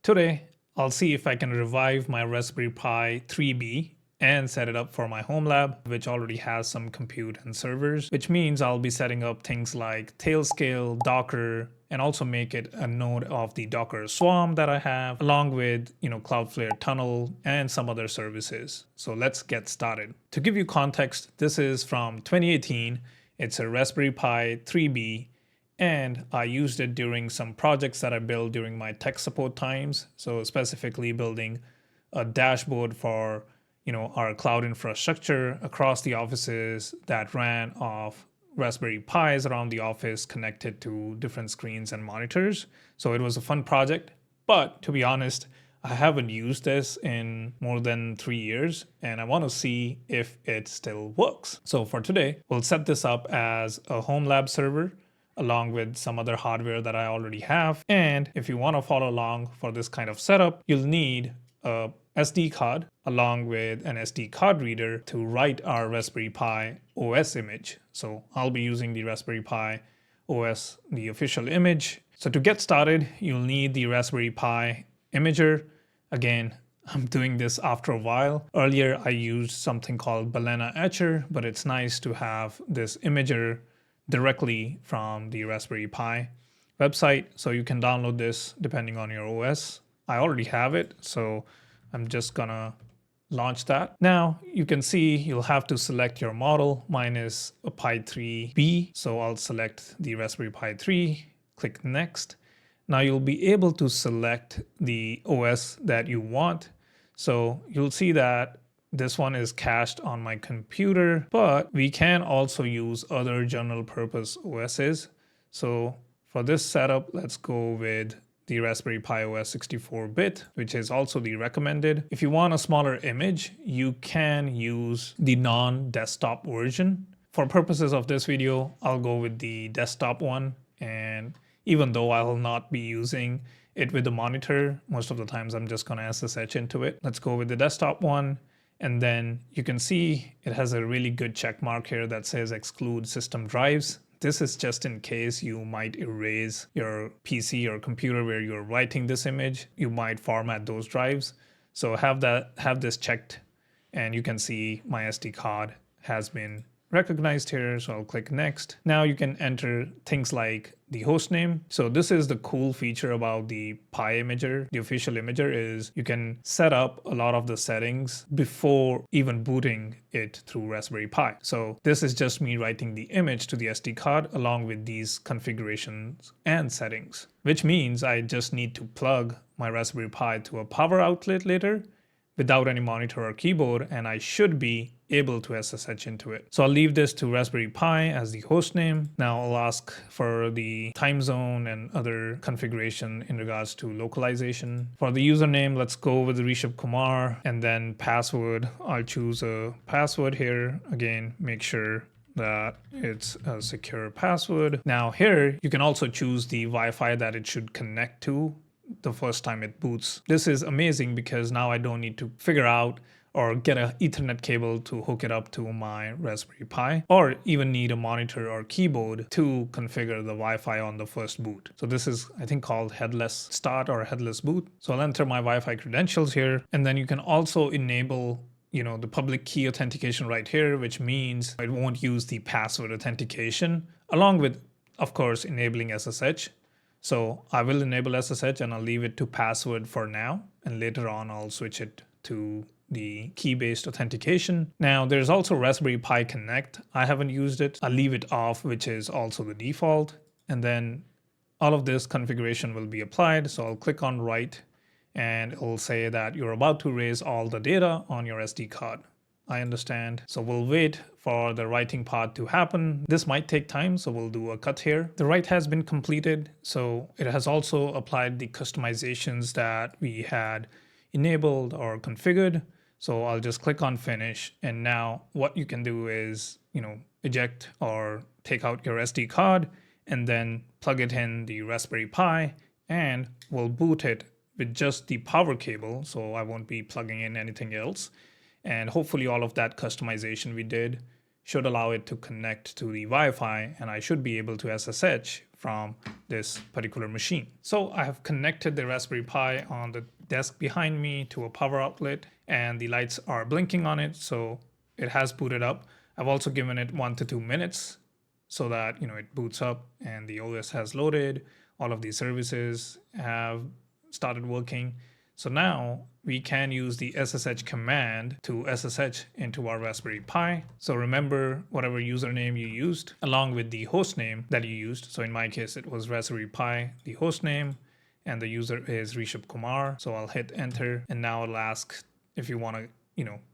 Today, I'll see if I can revive my Raspberry Pi 3B and set it up for my Homelab, which already has some compute and servers, which means I'll be setting up things like Tailscale, Docker, and also make it a node of the Docker Swarm that I have, along with, Cloudflare Tunnel and some other services. So let's get started. To give you context, this is from 2018. It's a Raspberry Pi 3B, and I used it during some projects that I built during my tech support times. So specifically building a dashboard for our cloud infrastructure across the offices that ran off Raspberry Pis around the office connected to different screens and monitors. So it was a fun project. But to be honest, I haven't used this in more than 3 years, and I want to see if it still works. So for today, we'll set this up as a Homelab server along with some other hardware that I already have. And if you want to follow along for this kind of setup, you'll need a SD card along with an SD card reader to write our Raspberry Pi OS image. So I'll be using the Raspberry Pi OS, the official image. So to get started, you'll need the Raspberry Pi imager. Again, I'm doing this after a while. Earlier, I used something called Balena Etcher, but it's nice to have this imager directly from the Raspberry Pi website. So you can download this depending on your OS. I already have it, so I'm just gonna launch that. Now you can see you'll have to select your model. Mine is a Pi 3B, so I'll select the Raspberry Pi 3, click next. Now you'll be able to select the OS that you want. So you'll see that this one is cached on my computer, but we can also use other general purpose OSs. So for this setup, let's go with the Raspberry Pi OS 64-bit, which is also the recommended. If you want a smaller image, you can use the non-desktop version. For purposes of this video, I'll go with the desktop one. And even though I will not be using it with the monitor, most of the times I'm just gonna SSH into it. Let's go with the desktop one. And then you can see it has a really good check mark here that says exclude system drives. This is just in case you might erase your PC or computer where you're writing this image. You might format those drives. So have this checked, and you can see my SD card has been recognized here. So I'll click next. Now you can enter things like the host name. So this is the cool feature about the Pi imager. The official imager is you can set up a lot of the settings before even booting it through Raspberry Pi. So this is just me writing the image to the SD card along with these configurations and settings, which means I just need to plug my Raspberry Pi to a power outlet later without any monitor or keyboard, and I should be able to SSH into it. So I'll leave this to Raspberry Pi as the host name. Now I'll ask for the time zone and other configuration in regards to localization. For the username, let's go with Rishabh Kumar, and then password. I'll choose a password here. Again, make sure that it's a secure password. Now here, you can also choose the Wi-Fi that it should connect to the first time it boots. This is amazing because now I don't need to figure out or get an Ethernet cable to hook it up to my Raspberry Pi, or even need a monitor or keyboard to configure the Wi-Fi on the first boot. So this is, I think, called headless start or headless boot. So I'll enter my Wi-Fi credentials here, and then you can also enable the public key authentication right here, which means it won't use the password authentication, along with, of course, enabling SSH. So I will enable SSH and I'll leave it to password for now, and later on I'll switch it to the key-based authentication. Now there's also Raspberry Pi Connect. I haven't used it. I'll leave it off, which is also the default. And then all of this configuration will be applied. So I'll click on write, and it will say that you're about to erase all the data on your SD card. I understand. So we'll wait for the writing part to happen. This might take time, so we'll do a cut here. The write has been completed, so it has also applied the customizations that we had enabled or configured. So I'll just click on finish. And now what you can do is, eject or take out your SD card and then plug it in the Raspberry Pi, and we'll boot it with just the power cable. So I won't be plugging in anything else. And hopefully all of that customization we did should allow it to connect to the Wi-Fi, and I should be able to SSH from this particular machine. So I have connected the Raspberry Pi on the desk behind me to a power outlet, and the lights are blinking on it, so it has booted up. I've also given it 1 to 2 minutes so that it boots up and the OS has loaded. All of these services have started working. So now we can use the SSH command to SSH into our Raspberry Pi. So remember whatever username you used along with the host name that you used. So in my case, it was Raspberry Pi, the host name, and the user is Rishabh Kumar. So I'll hit enter, and now it'll ask if you want to,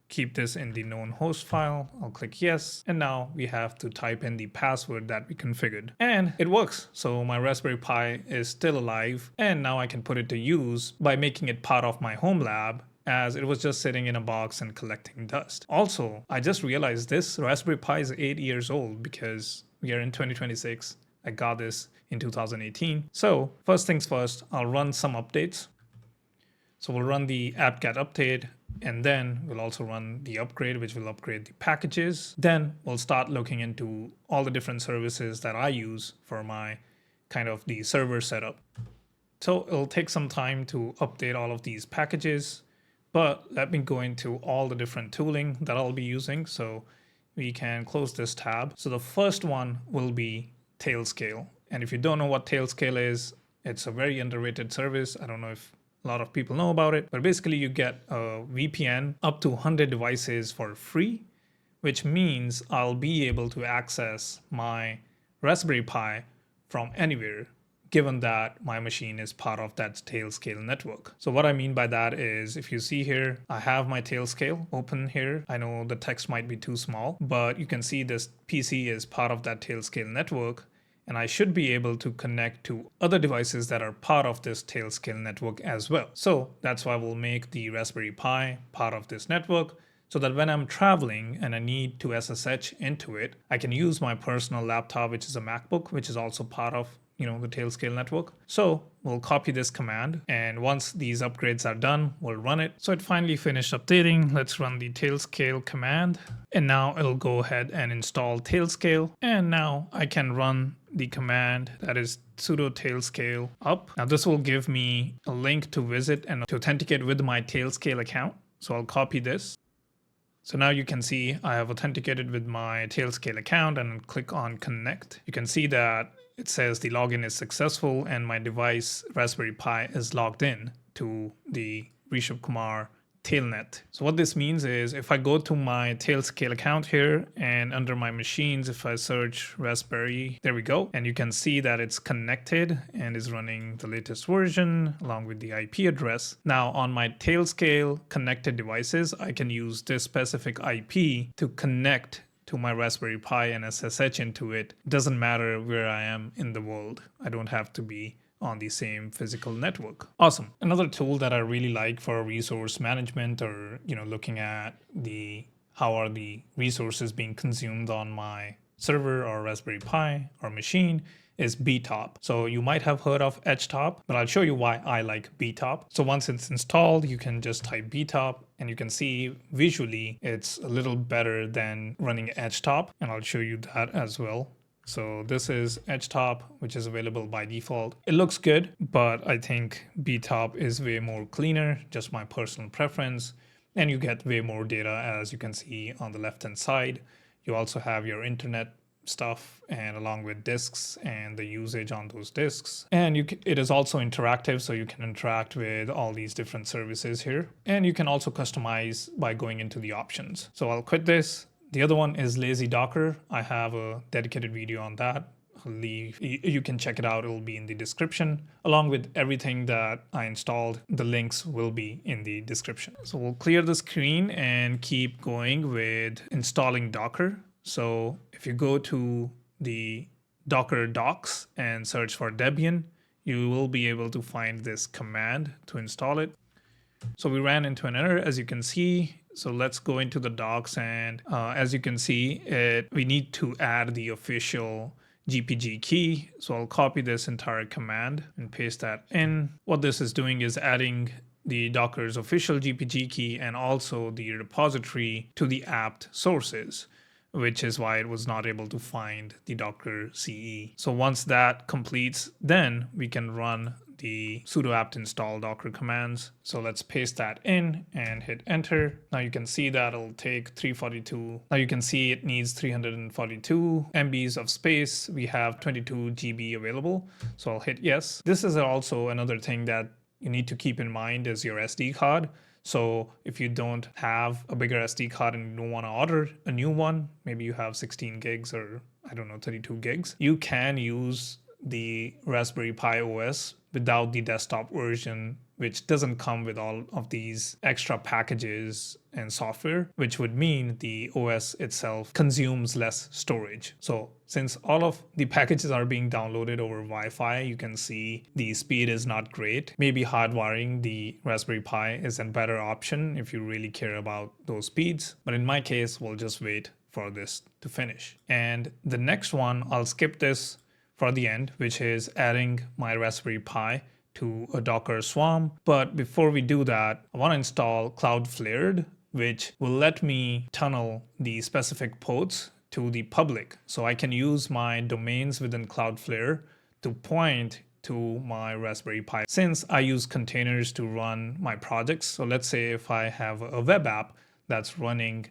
keep this in the known host file. I'll click yes, and now we have to type in the password that we configured, and it works. So my Raspberry Pi is still alive, and now I can put it to use by making it part of my Homelab, as it was just sitting in a box and collecting dust. Also, I just realized this Raspberry Pi is 8 years old because we are in 2026. I got this in 2018. So first things first, I'll run some updates. So we'll run the apt-get update, and then we'll also run the upgrade, which will upgrade the packages. Then we'll start looking into all the different services that I use for my kind of the server setup. So it'll take some time to update all of these packages, but let me go into all the different tooling that I'll be using. So we can close this tab. So the first one will be Tailscale. And if you don't know what Tailscale is, it's a very underrated service. I don't know if a lot of people know about it, but basically you get a VPN up to 100 devices for free, which means I'll be able to access my Raspberry Pi from anywhere, given that my machine is part of that Tailscale network. So what I mean by that is, if you see here, I have my Tailscale open here. I know the text might be too small, but you can see this PC is part of that Tailscale network, and I should be able to connect to other devices that are part of this Tailscale network as well. So that's why we'll make the Raspberry Pi part of this network, so that when I'm traveling and I need to SSH into it, I can use my personal laptop, which is a MacBook, which is also part of the Tailscale network. So we'll copy this command, and once these upgrades are done, we'll run it. So it finally finished updating. Let's run the Tailscale command, and now it'll go ahead and install Tailscale. And now I can run the command that is sudo tailscale up. Now this will give me a link to visit and to authenticate with my Tailscale account. So I'll copy this. So now you can see I have authenticated with my Tailscale account, and click on connect. You can see that it says the login is successful and my device Raspberry Pi is logged in to the Rishabh Kumar Tailnet. So what this means is, if I go to my Tailscale account here, and under my machines, if I search Raspberry, there we go. And you can see that it's connected and is running the latest version along with the IP address. Now on my Tailscale connected devices, I can use this specific IP to connect to my Raspberry Pi and SSH into it. Doesn't matter where I am in the world. I don't have to be on the same physical network. Awesome. Another tool that I really like for resource management, or looking at how are the resources being consumed on my server or Raspberry Pi or machine, is Btop. So you might have heard of Btop, but I'll show you why I like Btop. So once it's installed, you can just type Btop, and you can see visually it's a little better than running Btop, and I'll show you that as well. So this is Btop, which is available by default. It looks good, but I think Btop is way more cleaner, just my personal preference. And you get way more data, as you can see on the left-hand side. You also have your internet stuff, and along with disks and the usage on those disks. And it is also interactive, so you can interact with all these different services here. And you can also customize by going into the options. So I'll quit this. The other one is Lazy Docker. I have a dedicated video on that. You can check it out. It will be in the description, along with everything that I installed. The links will be in the description. So we'll clear the screen and keep going with installing Docker. So if you go to the Docker docs and search for Debian, you will be able to find this command to install it. So we ran into an error, as you can see. So let's go into the docs, and as you can see, we need to add the official GPG key. So I'll copy this entire command and paste that in. What this is doing is adding the Docker's official GPG key and also the repository to the apt sources, which is why it was not able to find the Docker CE. So once that completes, then we can run the sudo apt install docker commands. So let's paste that in and hit enter. Now you can see that it'll take 342. Now you can see it needs 342 MBs of space. We have 22 GB available. So I'll hit yes. This is also another thing that you need to keep in mind is your SD card. So if you don't have a bigger SD card and you don't want to order a new one, maybe you have 16 gigs or I don't know, 32 gigs, you can use the Raspberry Pi OS without the desktop version, which doesn't come with all of these extra packages and software, which would mean the OS itself consumes less storage. So since all of the packages are being downloaded over Wi-Fi, you can see the speed is not great. Maybe hardwiring the Raspberry Pi is a better option if you really care about those speeds. But in my case, we'll just wait for this to finish. And the next one, I'll skip this for the end, which is adding my Raspberry Pi to a Docker swarm. But before we do that, I want to install Cloudflared, which will let me tunnel the specific ports to the public. So I can use my domains within Cloudflare to point to my Raspberry Pi. Since I use containers to run my projects, so let's say if I have a web app that's running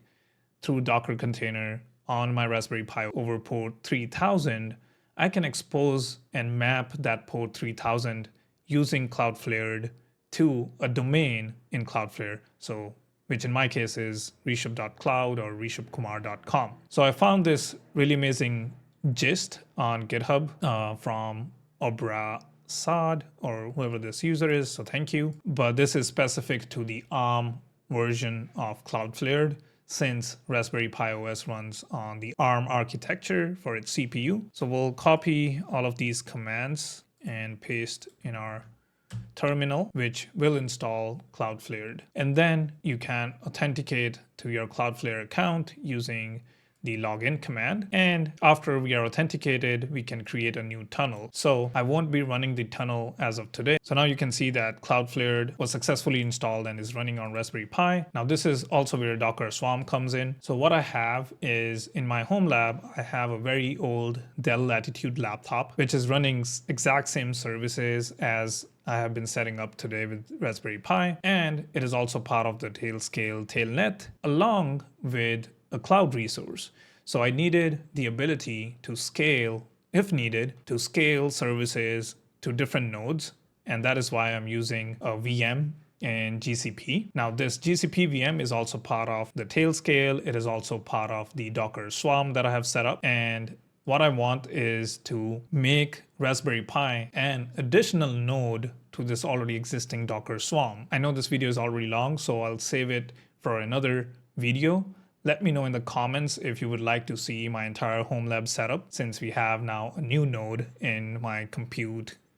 through Docker container on my Raspberry Pi over port 3000, I can expose and map that port 3000 using Cloudflared to a domain in Cloudflare. So, which in my case is rishabh.cloud or rishabhkumar.com. So I found this really amazing gist on GitHub from Obra Saad or whoever this user is. So thank you. But this is specific to the ARM version of Cloudflared, since Raspberry Pi OS runs on the ARM architecture for its CPU. So we'll copy all of these commands and paste in our terminal, which will install Cloudflared. And then you can authenticate to your Cloudflare account using the login command. And after we are authenticated, we can create a new tunnel. So I won't be running the tunnel as of today. So now you can see that Cloudflared was successfully installed and is running on Raspberry Pi. Now this is also where Docker Swarm comes in. So what I have is in my Homelab, I have a very old Dell Latitude laptop, which is running exact same services as I have been setting up today with Raspberry Pi. And it is also part of the Tailscale Tailnet along with a cloud resource. So I needed the ability to scale, if needed, to scale services to different nodes. And that is why I'm using a VM in GCP. Now this GCP VM is also part of the Tailscale. It is also part of the Docker Swarm that I have set up. And what I want is to make Raspberry Pi an additional node to this already existing Docker Swarm. I know this video is already long, so I'll save it for another video. Let me know in the comments if you would like to see my entire Homelab setup, since we have now a new node in my compute /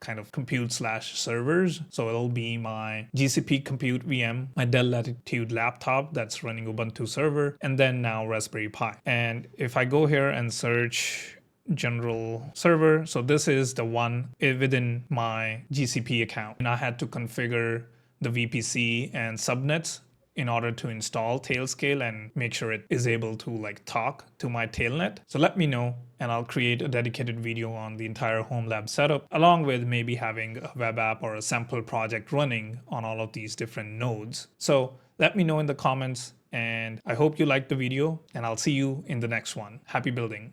servers. So it'll be my GCP compute VM, my Dell Latitude laptop that's running Ubuntu Server, and then now Raspberry Pi. And if I go here and search general server, so this is the one within my GCP account. And I had to configure the VPC and subnets in order to install Tailscale and make sure it is able to talk to my tailnet. So let me know and I'll create a dedicated video on the entire Homelab setup, along with maybe having a web app or a sample project running on all of these different nodes. So let me know in the comments, and I hope you liked the video, and I'll see you in the next one. Happy building.